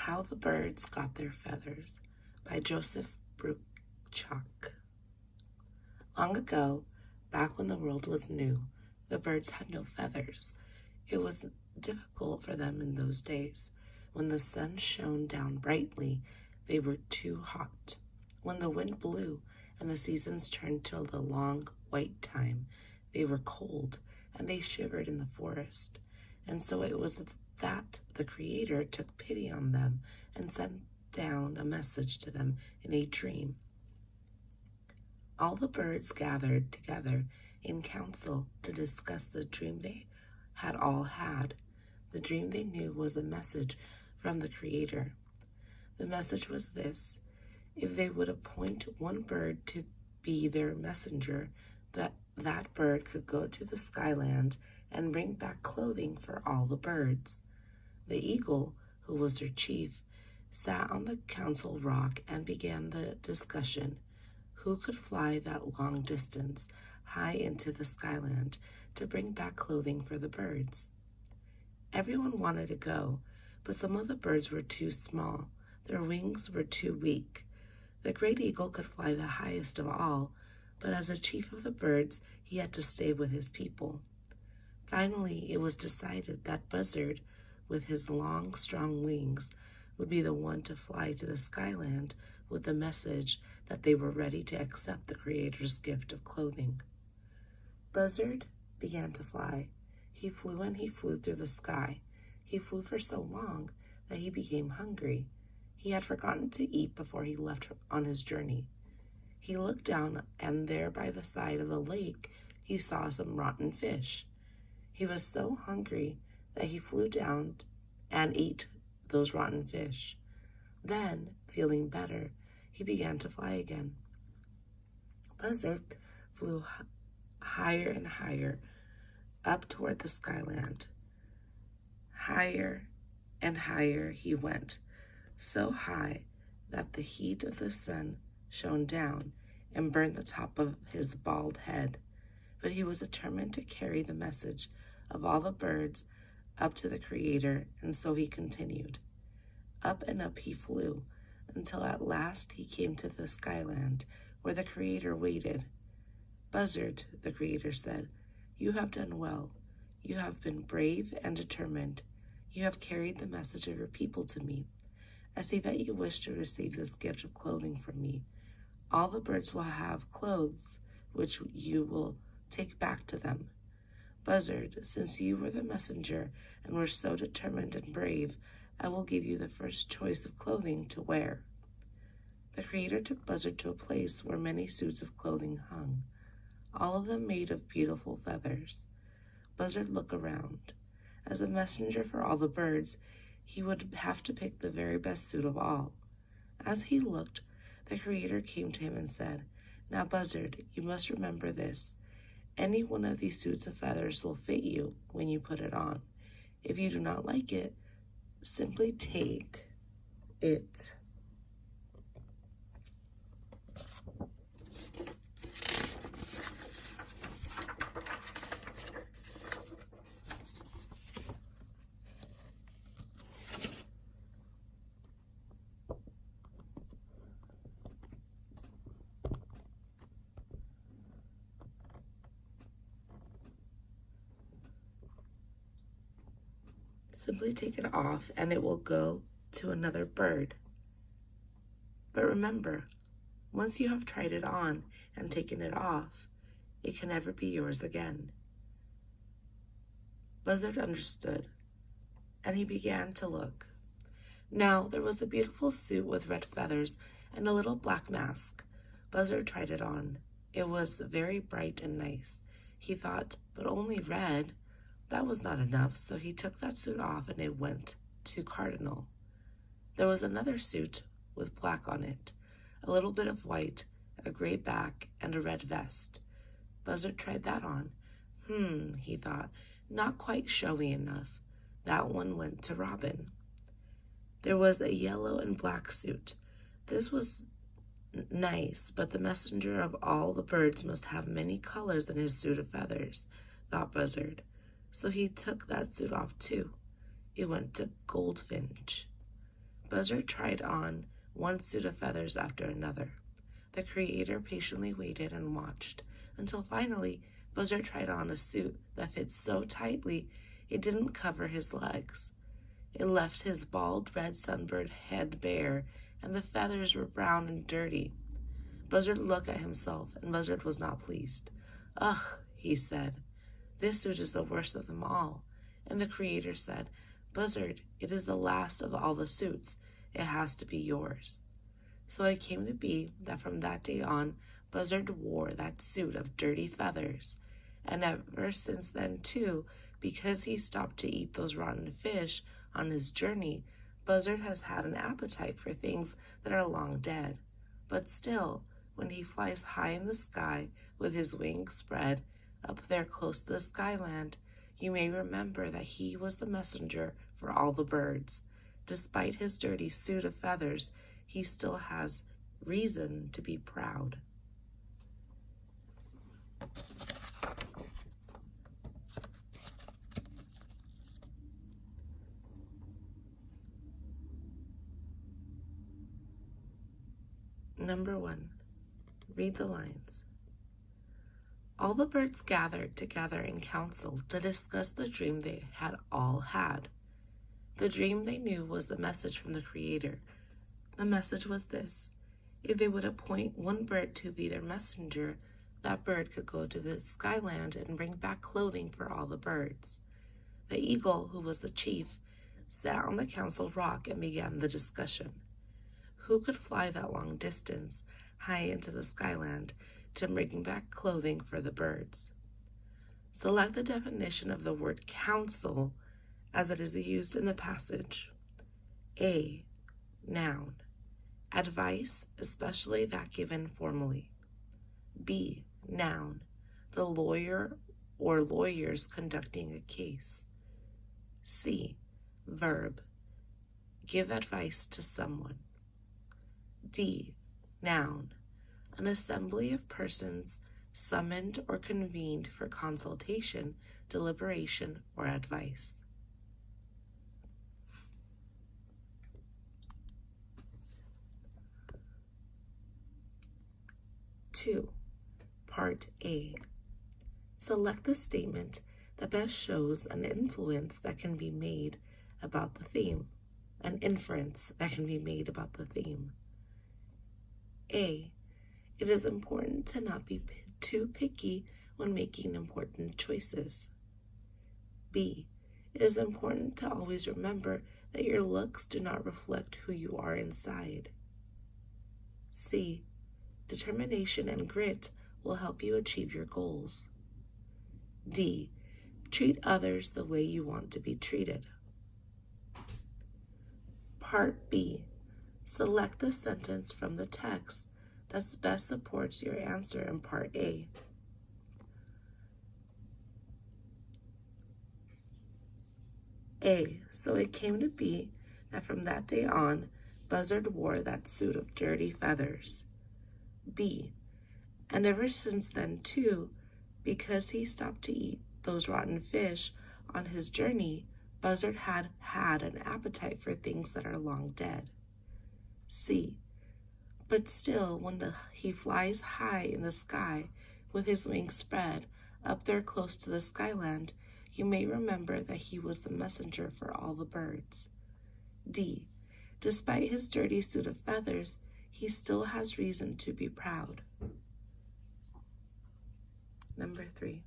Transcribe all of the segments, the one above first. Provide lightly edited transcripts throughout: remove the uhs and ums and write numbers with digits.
How the Birds Got Their Feathers by Joseph Bruchac. Long ago, back when the world was new, the birds had no feathers. It was difficult for them in those days. When the sun shone down brightly, they were too hot. When the wind blew and the seasons turned to the long white time, they were cold and they shivered in the forest. And so it was that the Creator took pity on them and sent down a message to them in a dream. All the birds gathered together in council to discuss the dream they had all had. The dream they knew was a message from the Creator. The message was this: if they would appoint one bird to be their messenger, that bird could go to the skyland and bring back clothing for all the birds. The eagle, who was their chief, sat on the council rock and began the discussion. Who could fly that long distance high into the skyland to bring back clothing for the birds? Everyone wanted to go, but some of the birds were too small. Their wings were too weak. The great eagle could fly the highest of all, but as a chief of the birds, he had to stay with his people. Finally, it was decided that Buzzard, with his long, strong wings, would be the one to fly to the skyland with the message that they were ready to accept the Creator's gift of clothing. Buzzard began to fly. He flew and he flew through the sky. He flew for so long that he became hungry. He had forgotten to eat before he left on his journey. He looked down, and there by the side of the lake he saw some rotten fish. He was so hungry that he flew down and ate those rotten fish. Then, feeling better, he began to fly again. Buzzard flew higher and higher up toward the skyland. Higher and higher he went, so high that the heat of the sun shone down and burned the top of his bald head. But he was determined to carry the message of all the birds up to the Creator, and so he continued. Up and up he flew, until at last he came to the skyland, where the Creator waited. Buzzard, the Creator said, you have done well. You have been brave and determined. You have carried the message of your people to me. I see that you wish to receive this gift of clothing from me. All the birds will have clothes, which you will take back to them. Buzzard, since you were the messenger and were so determined and brave, I will give you the first choice of clothing to wear. The Creator took Buzzard to a place where many suits of clothing hung, all of them made of beautiful feathers. Buzzard looked around. As a messenger for all the birds, he would have to pick the very best suit of all. As he looked, the Creator came to him and said, Now, Buzzard, you must remember this. Any one of these suits of feathers will fit you when you put it on. If you do not like it, simply take it. Simply take it off and it will go to another bird. But remember, once you have tried it on and taken it off, it can never be yours again. Buzzard understood, and he began to look. Now there was a beautiful suit with red feathers and a little black mask. Buzzard tried it on. It was very bright and nice. He thought, but only red. That was not enough, so he took that suit off and it went to Cardinal. There was another suit with black on it, a little bit of white, a gray back, and a red vest. Buzzard tried that on. He thought, not quite showy enough. That one went to Robin. There was a yellow and black suit. This was nice, but the messenger of all the birds must have many colors in his suit of feathers, thought Buzzard. So he took that suit off too. It went to Goldfinch. Buzzard tried on one suit of feathers after another. The Creator patiently waited and watched until finally Buzzard tried on a suit that fit so tightly it didn't cover his legs. It left his bald red sunburned head bare, and the feathers were brown and dirty. Buzzard looked at himself, and Buzzard was not pleased. "Ugh," he said, "this suit is the worst of them all." And the Creator said, "Buzzard, it is the last of all the suits. It has to be yours." So it came to be that from that day on, Buzzard wore that suit of dirty feathers. And ever since then, too, because he stopped to eat those rotten fish on his journey, Buzzard has had an appetite for things that are long dead. But still, when he flies high in the sky with his wings spread, up there close to the skyland, you may remember that he was the messenger for all the birds. Despite his dirty suit of feathers, he still has reason to be proud. Number 1. Read the lines. All the birds gathered together in council to discuss the dream they had all had. The dream they knew was the message from the Creator. The message was this: if they would appoint one bird to be their messenger, that bird could go to the skyland and bring back clothing for all the birds. The eagle, who was the chief, sat on the council rock and began the discussion. Who could fly that long distance, high into the skyland, to bring back clothing for the birds? Select the definition of the word council as it is used in the passage. A. Noun. Advice, especially that given formally. B. Noun. The lawyer or lawyers conducting a case. C. Verb. Give advice to someone. D. Noun. An assembly of persons summoned or convened for consultation, deliberation, or advice. Part A. Select the statement that best shows an influence that can be made about the theme, an inference that can be made about the theme. A. It is important to not be too picky when making important choices. B. It is important to always remember that your looks do not reflect who you are inside. C. Determination and grit will help you achieve your goals. D. Treat others the way you want to be treated. Part B. Select the sentence from the text that best supports your answer in Part A. A. So it came to be that from that day on, Buzzard wore that suit of dirty feathers. B. And ever since then, too, because he stopped to eat those rotten fish on his journey, Buzzard had an appetite for things that are long dead. C. But still, when he flies high in the sky with his wings spread, up there close to the skyland, you may remember that he was the messenger for all the birds. D. Despite his dirty suit of feathers, he still has reason to be proud. Number 3.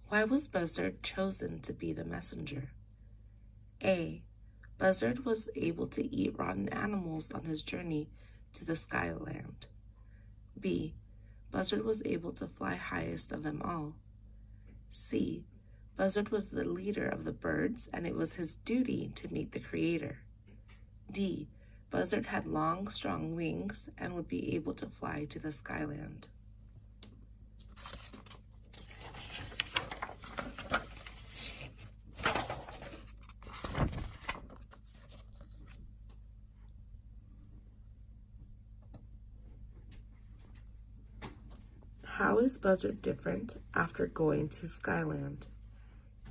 Why was Buzzard chosen to be the messenger? A. Buzzard was able to eat rotten animals on his journey to the skyland. B. Buzzard was able to fly highest of them all. C. Buzzard was the leader of the birds, and it was his duty to meet the Creator. D. Buzzard had long, strong wings and would be able to fly to the skyland. How is Buzzard different after going to Skyland?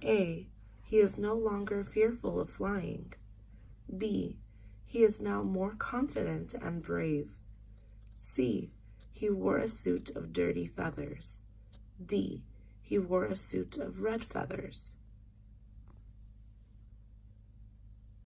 A. He is no longer fearful of flying. B. He is now more confident and brave. C. He wore a suit of dirty feathers. D. He wore a suit of red feathers.